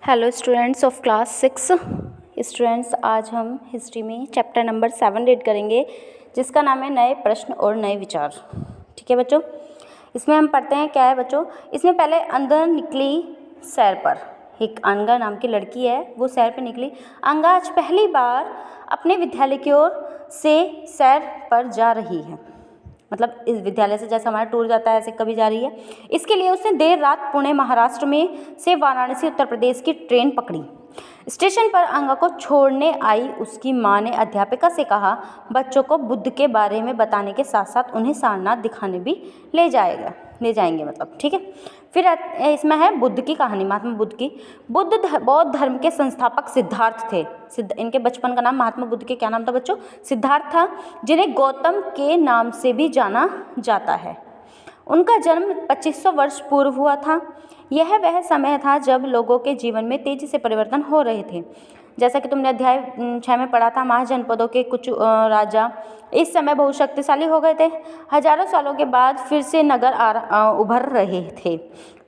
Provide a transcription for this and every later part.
Hello students of class 6। Students, आज हम history में चैप्टर नंबर 7 रीड करेंगे, जिसका नाम है नए प्रश्न और नए विचार। ठीक है बच्चों, इसमें हम पढ़ते हैं क्या है बच्चों। इसमें पहले अंदर निकली सैर पर, एक अंगा नाम की लड़की है, वो सैर पर निकली। अंगा आज पहली बार अपने विद्यालय की ओर से सैर पर जा रही है, मतलब इस विद्यालय से जैसे हमारा टूर जाता है ऐसे कभी जा रही है। इसके लिए उसने देर रात पुणे महाराष्ट्र में से वाराणसी उत्तर प्रदेश की ट्रेन पकड़ी। स्टेशन पर अंगा को छोड़ने आई उसकी मां ने अध्यापिका से कहा, बच्चों को बुद्ध के बारे में बताने के साथ साथ उन्हें सारनाथ दिखाने भी ले जाएंगे मतलब। ठीक है, फिर इसमें है बुद्ध की कहानी, महात्मा बुद्ध की। बुद्ध बौद्ध धर्म के संस्थापक सिद्धार्थ थे। इनके बचपन का नाम महात्मा बुद्ध के क्या नाम था बच्चों? सिद्धार्थ था, जिन्हें गौतम के नाम से भी जाना जाता है। उनका जन्म 2500 वर्ष पूर्व हुआ था। यह वह समय था जब लोगों के जीवन में तेजी से परिवर्तन हो रहे थे। जैसा कि तुमने अध्याय 6 में पढ़ा था, महाजनपदों के कुछ राजा इस समय बहुत शक्तिशाली हो गए थे। हजारों सालों के बाद फिर से नगर उभर रहे थे।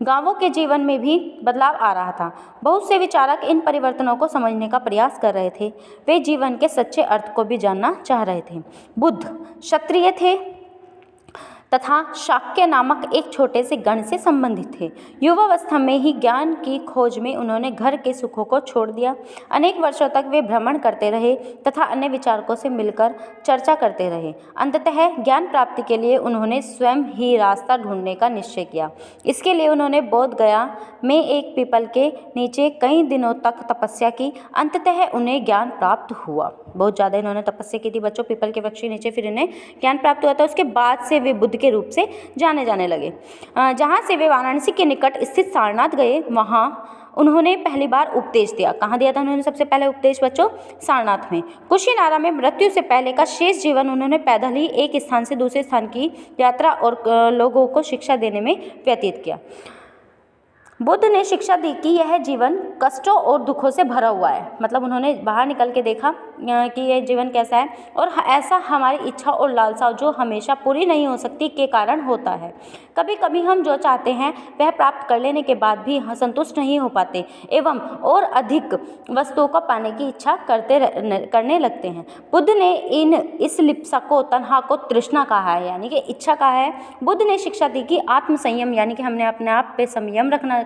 गांवों के जीवन में भी बदलाव आ रहा था। बहुत से विचारक इन परिवर्तनों को समझने का प्रयास कर रहे थे। वे जीवन के सच्चे अर्थ को भी जानना चाह रहे थे। बुद्ध क्षत्रिय थे तथा शाक्य नामक एक छोटे से गण से संबंधित थे। युवावस्था में ही ज्ञान की खोज में उन्होंने घर के सुखों को छोड़ दिया। अनेक वर्षों तक वे भ्रमण करते रहे तथा अन्य विचारकों से मिलकर चर्चा करते रहे। अंततः ज्ञान प्राप्ति के लिए उन्होंने स्वयं ही रास्ता ढूंढने का निश्चय किया। इसके लिए उन्होंने बोध गया में एक पीपल के नीचे कई दिनों तक तपस्या की। अंततः उन्हें ज्ञान प्राप्त हुआ। बहुत ज़्यादा इन्होंने तपस्या की थी बच्चों, पीपल के वृक्ष के नीचे, फिर इन्हें ज्ञान प्राप्त हुआ था। उसके बाद से वे बुद्ध के रूप से जाने जाने लगे। जहाँ से वे वाराणसी के निकट स्थित सारनाथ गए, वहाँ उन्होंने पहली बार उपदेश दिया। कहाँ दिया था उन्होंने सबसे पहले उपदेश बच्चों? सारनाथ में। कुशीनारा में मृत्यु से पहले का शेष जीवन उन्होंने पैदल ही एक स्थान से दूसरे स्थान की यात्रा और लोगों को शिक्षा देने में व्यतीत किया। बुद्ध ने शिक्षा दी कि यह जीवन कष्टों और दुखों से भरा हुआ है। मतलब उन्होंने बाहर निकल के देखा कि यह जीवन कैसा है, और ऐसा हमारी इच्छा और लालसा जो हमेशा पूरी नहीं हो सकती के कारण होता है। कभी कभी हम जो चाहते हैं वह प्राप्त कर लेने के बाद भी संतुष्ट नहीं हो पाते एवं और अधिक वस्तुओं को पाने की इच्छा करने लगते हैं। बुद्ध ने इस लिप्सा को, तन्हा को तृष्णा कहा है, यानी कि इच्छा कहा है। बुद्ध ने शिक्षा दी कि आत्म संयम, यानी कि हमने अपने आप पे संयम रखकर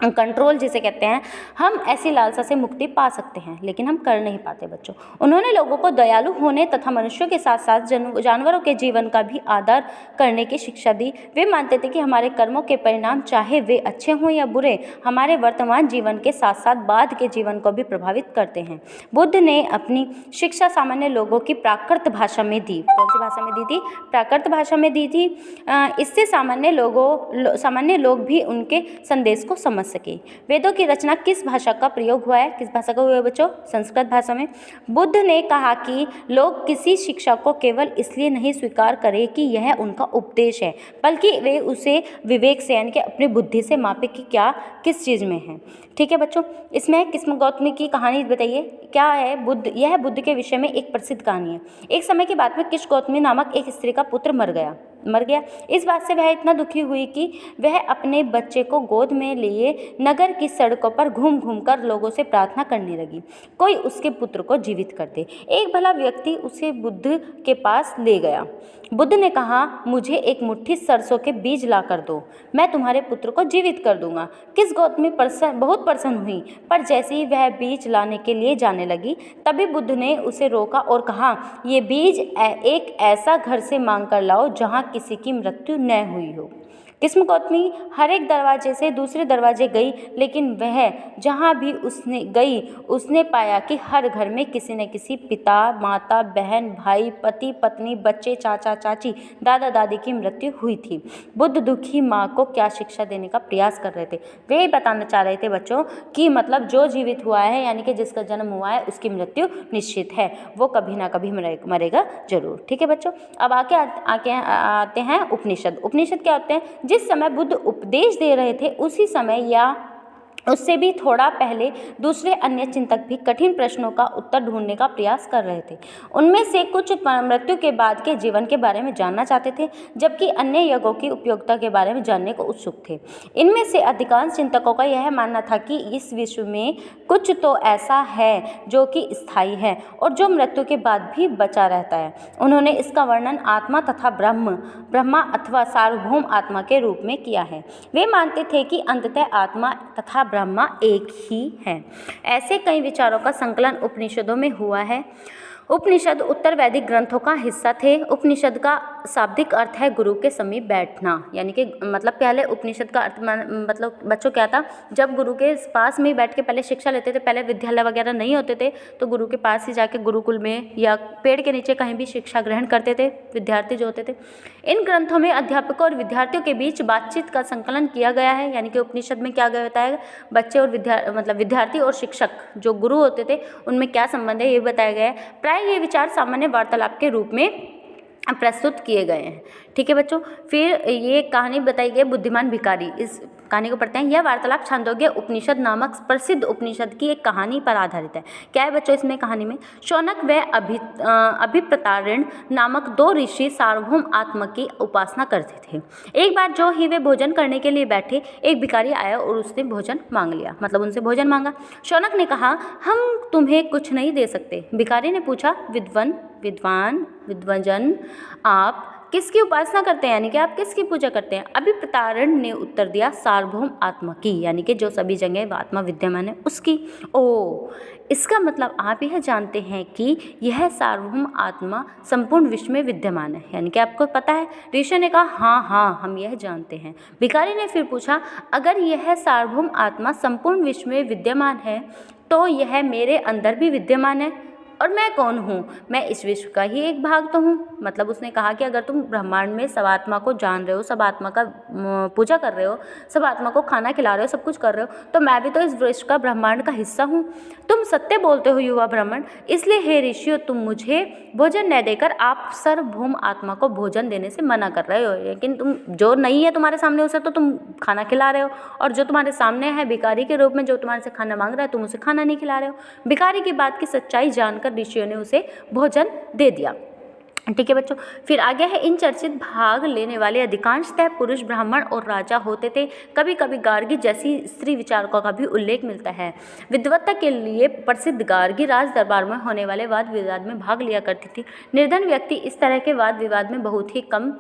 कंट्रोल जिसे कहते हैं, हम ऐसी लालसा से मुक्ति पा सकते हैं, लेकिन हम कर नहीं पाते बच्चों। उन्होंने लोगों को दयालु होने तथा मनुष्यों के साथ साथ जानवरों के जीवन का भी आदर करने की शिक्षा दी। वे मानते थे कि हमारे कर्मों के परिणाम, चाहे वे अच्छे हों या बुरे, हमारे वर्तमान जीवन के साथ साथ बाद के जीवन को भी प्रभावित करते हैं। बुद्ध ने अपनी शिक्षा सामान्य लोगों की प्राकृत भाषा में दी। कौन सी भाषा में दी थी? प्राकृत भाषा में दी थी। इससे सामान्य लोग भी उनके संदेश को समझ सके। वेदों की रचना किस भाषा का प्रयोग हुआ है? किस भाषा का हुआ है बच्चों? संस्कृत भाषा में। बुद्ध ने कहा कि लोग किसी शिक्षा को केवल इसलिए नहीं स्वीकार करें कि यह उनका उपदेश है, बल्कि वे उसे विवेक से, यानी कि अपनी बुद्धि से मापे कि क्या किस चीज़ में है। ठीक है बच्चों, इसमें किस्म गौतमी की कहानी बताइए क्या है? यह बुद्ध के विषय में एक प्रसिद्ध कहानी है। एक समय की बात में किश गौतमी नामक एक स्त्री का पुत्र मर गया। इस बात से वह इतना दुखी हुई कि वह अपने बच्चे को गोद में लिए नगर की सड़कों पर घूम घूम कर लोगों से प्रार्थना करने लगी, कोई उसके पुत्र को जीवित कर दे। एक भला व्यक्ति उसे बुद्ध के पास ले गया। बुद्ध ने कहा, मुझे एक मुट्ठी सरसों के बीज ला कर दो, मैं तुम्हारे पुत्र को जीवित कर दूंगा। किस गौतमी बहुत प्रसन्न हुई, पर जैसे ही वह बीज लाने के लिए जाने लगी, तभी बुद्ध ने उसे रोका और कहा, ये बीज एक ऐसा घर से मांग कर लाओ जहाँ किसी की मृत्यु न हुई हो। किस्म गौतमी हर एक दरवाजे से दूसरे दरवाजे गई, लेकिन वह जहाँ भी उसने पाया कि हर घर में किसी न किसी पिता, माता, बहन, भाई, पति, पत्नी, बच्चे, चाचा, चाची, दादा, दादी की मृत्यु हुई थी। बुद्ध दुखी माँ को क्या शिक्षा देने का प्रयास कर रहे थे? वे बताना चाह रहे थे बच्चों कि मतलब जो जीवित हुआ है, यानी कि जिसका जन्म हुआ है, उसकी मृत्यु निश्चित है, वो कभी ना कभी मरेगा जरूर। ठीक है बच्चों, अब आके आते हैं उपनिषद। उपनिषद क्या होते हैं? जिस समय बुद्ध उपदेश दे रहे थे उसी समय या उससे भी थोड़ा पहले दूसरे अन्य चिंतक भी कठिन प्रश्नों का उत्तर ढूंढने का प्रयास कर रहे थे। उनमें से कुछ मृत्यु के बाद के जीवन के बारे में जानना चाहते थे, जबकि अन्य यज्ञों की उपयोगिता के बारे में जानने को उत्सुक थे। इनमें से अधिकांश चिंतकों का यह मानना था कि इस विश्व में कुछ तो ऐसा है जो कि स्थायी है और जो मृत्यु के बाद भी बचा रहता है। उन्होंने इसका वर्णन आत्मा तथा ब्रह्मा अथवा सार्वभौम आत्मा के रूप में किया है। वे मानते थे कि अंततः आत्मा तथा ब्रह्मा एक ही है। ऐसे कई विचारों का संकलन उपनिषदों में हुआ है। उपनिषद उत्तर वैदिक ग्रंथों का हिस्सा थे। उपनिषद का शाब्दिक अर्थ है गुरु के समीप बैठना, यानी कि मतलब पहले उपनिषद का अर्थ मतलब बच्चों क्या था, जब गुरु के पास में ही बैठ के पहले शिक्षा लेते थे, पहले विद्यालय वगैरह नहीं होते थे, तो गुरु के पास ही जाके गुरुकुल में या पेड़ के नीचे कहीं भी शिक्षा ग्रहण करते थे विद्यार्थी जो होते थे। इन ग्रंथों में अध्यापकों और विद्यार्थियों के बीच बातचीत का संकलन किया गया है, यानी कि उपनिषद में क्या गया होता है, बच्चे और विद्यार्थी और शिक्षक जो गुरु होते थे उनमें क्या संबंध है ये बताया गया है। प्राय ये विचार सामान्य वार्तालाप के रूप में प्रस्तुत किए गए हैं। ठीक है बच्चों, फिर ये कहानी बताई गई बुद्धिमान भिखारी। इस कहानी को पढ़ते हैं। यह वार्तालाप छांदोग्य उपनिषद नामक प्रसिद्ध उपनिषद की एक कहानी पर आधारित है। क्या है बच्चों इसमें कहानी में, शौनक व अभिप्रतारिण नामक दो ऋषि सार्वभौम आत्मा की उपासना करते थे। एक बार जो ही वे भोजन करने के लिए बैठे, एक भिखारी आया और उसने भोजन मांग लिया, मतलब उनसे भोजन मांगा। शौनक ने कहा, हम तुम्हें कुछ नहीं दे सकते। भिखारी ने पूछा, विद्वान आप किसकी उपासना करते हैं, यानी कि आप किसकी पूजा करते हैं। अभिप्रतारण ने उत्तर दिया, सार्वभौम आत्मा की, यानी कि जो सभी जगह आत्मा विद्यमान है उसकी। ओ, इसका मतलब आप यह जानते हैं कि यह सार्वभौम आत्मा संपूर्ण विश्व में विद्यमान है, यानी कि आपको पता है। ऋषि ने कहा, हाँ हम यह जानते हैं। भिखारी ने फिर पूछा, अगर यह सार्वभौम आत्मा संपूर्ण विश्व में विद्यमान है तो यह मेरे अंदर भी विद्यमान है, और मैं कौन हूँ, मैं इस विश्व का ही एक भाग तो हूँ। मतलब उसने कहा कि अगर तुम ब्रह्मांड में सब आत्मा को जान रहे हो, सब आत्मा का पूजा कर रहे हो, सब आत्मा को खाना खिला रहे हो, सब कुछ कर रहे हो, तो मैं भी तो इस विश्व का ब्रह्मांड का हिस्सा हूँ। तुम सत्य बोलते हो युवा ब्राह्मण, इसलिए हे ऋषियों, तुम मुझे भोजन न देकर आप सार्वभौम आत्मा को भोजन देने से मना कर रहे हो। लेकिन तुम जो नहीं है तुम्हारे सामने उसे तो तुम खाना खिला रहे हो, और जो तुम्हारे सामने है भिखारी के रूप में जो तुम्हारे से खाना मांग रहा है, तुम उसे खाना नहीं खिला रहे हो। भिखारी की बात की सच्चाई जानकर ऋषियों ने उसे भोजन दे दिया। ठीक है बच्चों, फिर आगे है, इन चर्चित भाग लेने वाले अधिकांशतः पुरुष ब्राह्मण और राजा होते थे। कभी कभी गार्गी जैसी स्त्री विचारकों का भी उल्लेख मिलता है। विद्वत्ता के लिए प्रसिद्ध गार्गी राज दरबार में होने वाले वाद विवाद में भाग लिया करती थी। निर्धन व्यक्ति इस तरह के वाद विवाद में बहुत ही कम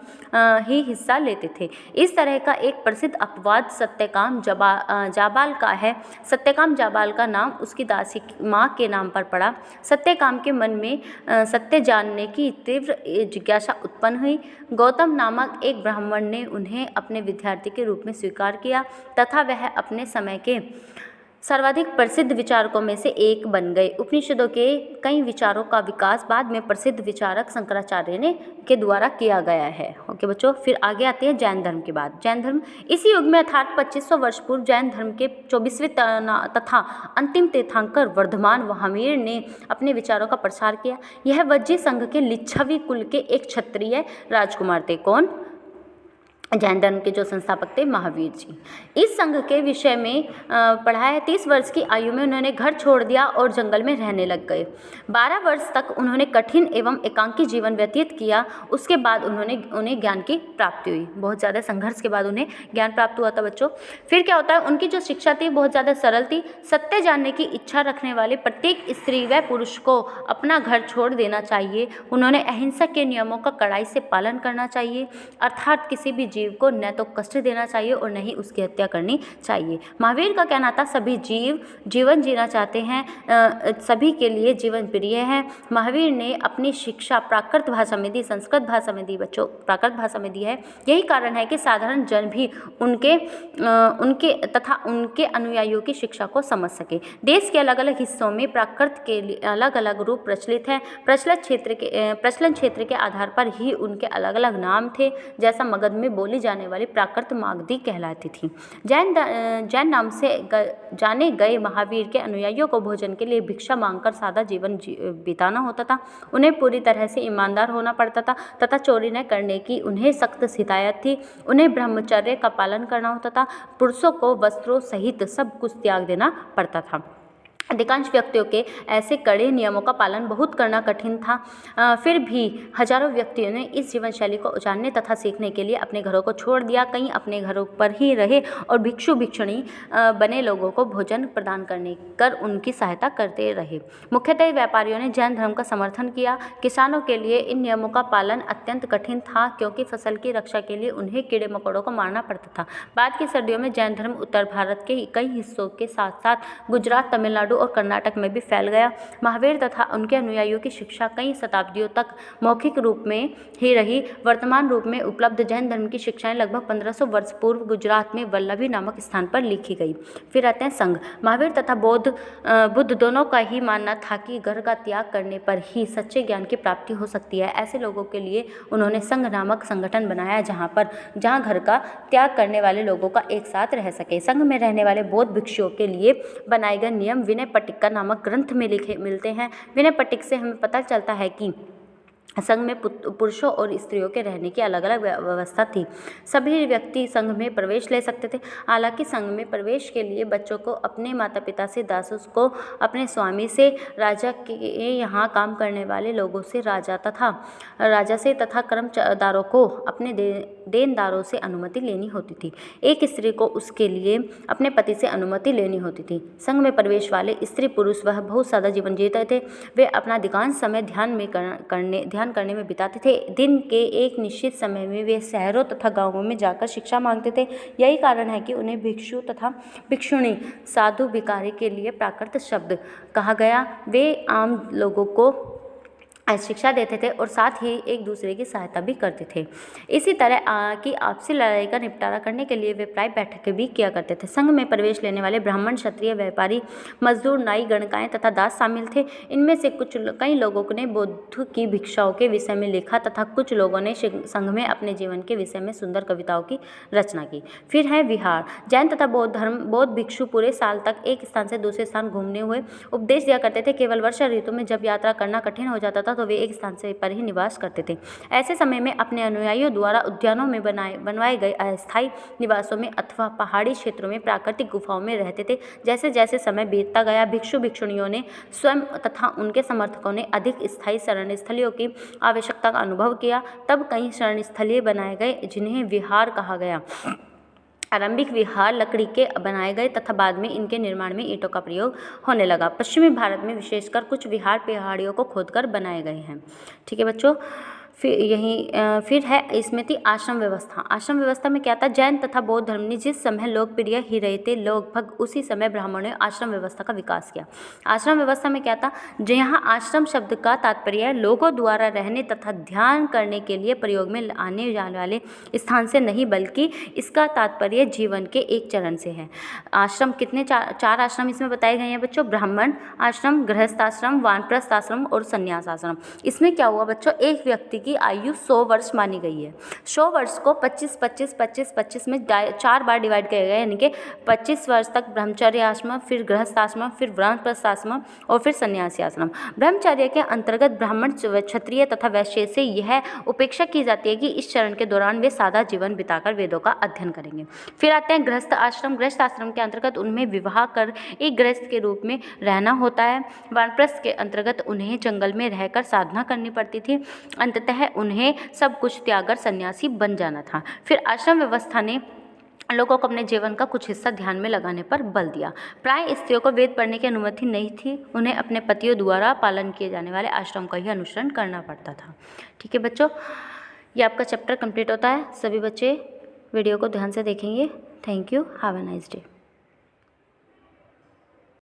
ही हिस्सा लेते थे। इस तरह का एक प्रसिद्ध अपवाद सत्यकाम जाबाल का है। सत्यकाम जाबाल का नाम उसकी दासी माँ के नाम पर पड़ा। सत्यकाम के मन में सत्य जानने की तीव्र जिज्ञासा उत्पन्न हुई। गौतम नामक एक ब्राह्मण ने उन्हें अपने विद्यार्थी के रूप में स्वीकार किया तथा वह अपने समय के सर्वाधिक प्रसिद्ध विचारकों में से एक बन गए। उपनिषदों के कई विचारों का विकास बाद में प्रसिद्ध विचारक शंकराचार्य के द्वारा किया गया है। ओके बच्चों, फिर आगे आते हैं जैन धर्म की बात। जैन धर्म इसी युग में अर्थात 2500 वर्ष पूर्व जैन धर्म के 24वें तथा अंतिम तीर्थंकर वर्धमान महावीर ने अपने विचारों का प्रसार किया। यह वज्जी संघ के लिच्छवी कुल के एक क्षत्रिय राजकुमार थे। कौन? जैन धर्म के जो संस्थापक थे महावीर जी। इस संघ के विषय में पढ़ा है। 30 वर्ष की आयु में उन्होंने घर छोड़ दिया और जंगल में रहने लग गए। 12 वर्ष तक उन्होंने कठिन एवं एकांकी जीवन व्यतीत किया। उसके बाद उन्हें ज्ञान की प्राप्ति हुई। बहुत ज़्यादा संघर्ष के बाद उन्हें ज्ञान प्राप्त हुआ था बच्चों। फिर क्या होता है, उनकी जो शिक्षा थी बहुत ज़्यादा सरल थी। सत्य जानने की इच्छा रखने वाले प्रत्येक स्त्री व पुरुष को अपना घर छोड़ देना चाहिए। उन्होंने अहिंसा के नियमों का कड़ाई से पालन करना चाहिए, अर्थात किसी भी जीव को न तो कष्ट देना चाहिए और न ही उसकी हत्या करनी चाहिए। महावीर का कहना था, सभी जीव जीवन जीना चाहते हैं, सभी के लिए जीवन प्रिय है। महावीर ने अपनी शिक्षा प्राकृत भाषा में दी, संस्कृत भाषा में दी बच्चों, प्राकृत भाषा में दी है। यही कारण है कि साधारण जन भी उनके तथा उनके अनुयायियों की शिक्षा को समझ सके। देश के अलग अलग हिस्सों में प्राकृत के अलग अलग रूप प्रचलित हैं। प्रचलन क्षेत्र के आधार पर ही उनके अलग अलग नाम थे। जैसा मगध में बोली बोली जाने वाली प्राकृत मागधी कहलाती थी। जैन नाम से जाने गए महावीर के अनुयायियों को भोजन के लिए भिक्षा मांगकर सादा जीवन बिताना होता था। उन्हें पूरी तरह से ईमानदार होना पड़ता था तथा चोरी न करने की उन्हें सख्त हिदायत थी। उन्हें ब्रह्मचर्य का पालन करना होता था। पुरुषों को वस्त्रों सहित सब कुछ त्याग देना पड़ता था। अधिकांश व्यक्तियों के ऐसे कड़े नियमों का पालन बहुत करना कठिन था। फिर भी हजारों व्यक्तियों ने इस जीवन शैली को जानने तथा सीखने के लिए अपने घरों को छोड़ दिया। कई अपने घरों पर ही रहे और भिक्षु भिक्षुणी बने लोगों को भोजन प्रदान करने कर उनकी सहायता करते रहे। मुख्यतः व्यापारियों ने जैन धर्म का समर्थन किया। किसानों के लिए इन नियमों का पालन अत्यंत कठिन था क्योंकि फसल की रक्षा के लिए उन्हें कीड़े मकोड़ों को मारना पड़ता था। बाद की सर्दियों में जैन धर्म उत्तर भारत के कई हिस्सों के साथ साथ गुजरात, तमिलनाडु और कर्नाटक में भी फैल गया। महावीर तथा उनके अनुयायियों की शिक्षा कई शताब्दियों तक मौखिक रूप में ही रही। वर्तमान रूप में उपलब्ध जैन धर्म की शिक्षाएं लगभग 1500 वर्ष पूर्व गुजरात में वल्लभी नामक स्थान पर लिखी गई। फिर आते हैं संघ। महावीर तथा बुद्ध दोनों का ही मानना था कि घर का त्याग करने पर ही सच्चे ज्ञान की प्राप्ति हो सकती है। ऐसे लोगों के लिए उन्होंने संघ नामक संगठन बनाया जहाँ घर का त्याग करने वाले लोगों का एक साथ रह सके। संघ में रहने वाले बौद्ध भिक्षुओं के लिए बनाए गए नियम विनय पट्टिका नामक ग्रंथ में लिखे मिलते हैं। विनय पट्टिक से हमें पता चलता है कि संघ में पुरुषों और स्त्रियों के रहने की अलग अलग व्यवस्था थी। सभी व्यक्ति संघ में प्रवेश ले सकते थे। हालांकि संघ में प्रवेश के लिए बच्चों को अपने माता पिता से, दासों को अपने स्वामी से, राजा के यहाँ काम करने वाले लोगों से, राजा से तथा कर्मचारियों को अपने देनदारों से अनुमति लेनी होती थी। एक स्त्री को उसके लिए अपने पति से अनुमति लेनी होती थी। संघ में प्रवेश वाले स्त्री पुरुष वह बहुत सादा जीवन जीते थे। वे अपना अधिकांश समय ध्यान करने में बिताते थे। दिन के एक निश्चित समय में वे शहरों तथा गांवों में जाकर शिक्षा मांगते थे। यही कारण है कि उन्हें भिक्षु तथा भिक्षुणी, साधु, भिखारी के लिए प्राकृत शब्द कहा गया। वे आम लोगों को शिक्षा देते थे और साथ ही एक दूसरे की सहायता भी करते थे। इसी तरह की आपसी लड़ाई का निपटारा करने के लिए वे प्राय बैठकें भी किया करते थे। संघ में प्रवेश लेने वाले ब्राह्मण, क्षत्रिय, व्यापारी, मजदूर, नाई, गणकाएं तथा दास शामिल थे। इनमें से कई लोगों ने बौद्ध की भिक्षाओं के विषय में लिखा तथा कुछ लोगों ने संघ में अपने जीवन के विषय में सुंदर कविताओं की रचना की। फिर है विहार। जैन तथा बौद्ध भिक्षु पूरे साल तक एक स्थान से दूसरे स्थान घूमने हुए उपदेश दिया करते थे। केवल वर्षा ऋतु में जब यात्रा करना कठिन हो जाता था तो वे एक स्थान से पर ही निवास करते थे। ऐसे समय में अपने अनुयायियों द्वारा उद्यानों में बनवाए गए अस्थायी निवासों में अथवा पहाड़ी क्षेत्रों में प्राकृतिक गुफाओं में रहते थे। जैसे जैसे समय बीतता गया, भिक्षु भिक्षुणियों ने स्वयं तथा उनके समर्थकों ने अधिक स्थायी शरणस्थलियों की आवश्यकता का अनुभव किया। तब कई शरणस्थली बनाए गए जिन्हें विहार कहा गया। आरंभिक विहार लकड़ी के बनाए गए तथा बाद में इनके निर्माण में ईंटों का प्रयोग होने लगा। पश्चिमी भारत में विशेषकर कुछ विहार पहाड़ियों को खोदकर बनाए गए हैं। ठीक है बच्चों। फिर है स्मृति आश्रम व्यवस्था। आश्रम व्यवस्था में क्या था? जैन तथा बौद्ध धर्म ने जिस समय लोकप्रिय ही रहे थे, लगभग उसी समय ब्राह्मणों ने आश्रम व्यवस्था का विकास किया। आश्रम व्यवस्था में क्या था? जहाँ आश्रम शब्द का तात्पर्य लोगों द्वारा रहने तथा ध्यान करने के लिए प्रयोग में आने जाने वाले स्थान से नहीं, बल्कि इसका तात्पर्य जीवन के एक चरण से है। आश्रम कितने? चार आश्रम इसमें बताए गए हैं बच्चों। ब्राह्मण आश्रम, गृहस्थ आश्रम, वानप्रस्थ आश्रम और संन्यास आश्रम। इसमें क्या हुआ बच्चों? एक व्यक्ति की आयु 100 वर्ष मानी गई है। 100 वर्ष को 25 में 4 बार डिवाइड किया गया, यानी कि 25 वर्ष तक ब्रह्मचर्य आश्रम, फिर गृहस्थ आश्रम, फिर वानप्रस्थ आश्रम और फिर सन्यासी आश्रम। ब्रह्मचर्य के अंतर्गत ब्राह्मण, क्षत्रिय तथा वैश्य से यह उपेक्षा की जाती है कि इस चरण के दौरान वे सादा जीवन बिताकर वेदों का अध्ययन करेंगे। फिर आते हैं गृहस्थ आश्रम। गृहस्थ आश्रम के अंतर्गत उन्हें विवाह कर एक गृहस्थ के रूप में रहना होता है। वानप्रस्थ के अंतर्गत उन्हें जंगल में रहकर साधना करनी पड़ती थी। अंततः उन्हें सब कुछ त्याग कर सन्यासी बन जाना था। फिर आश्रम व्यवस्था ने लोगों को अपने जीवन का कुछ हिस्सा ध्यान में लगाने पर बल दिया। प्राय स्त्रियों को वेद पढ़ने की अनुमति नहीं थी। उन्हें अपने पतियों द्वारा पालन किए जाने वाले आश्रम का ही अनुसरण करना पड़ता था। ठीक है बच्चों, ये आपका चैप्टर कंप्लीट होता है। सभी बच्चे वीडियो को ध्यान से देखेंगे। Thank you. Have a nice day.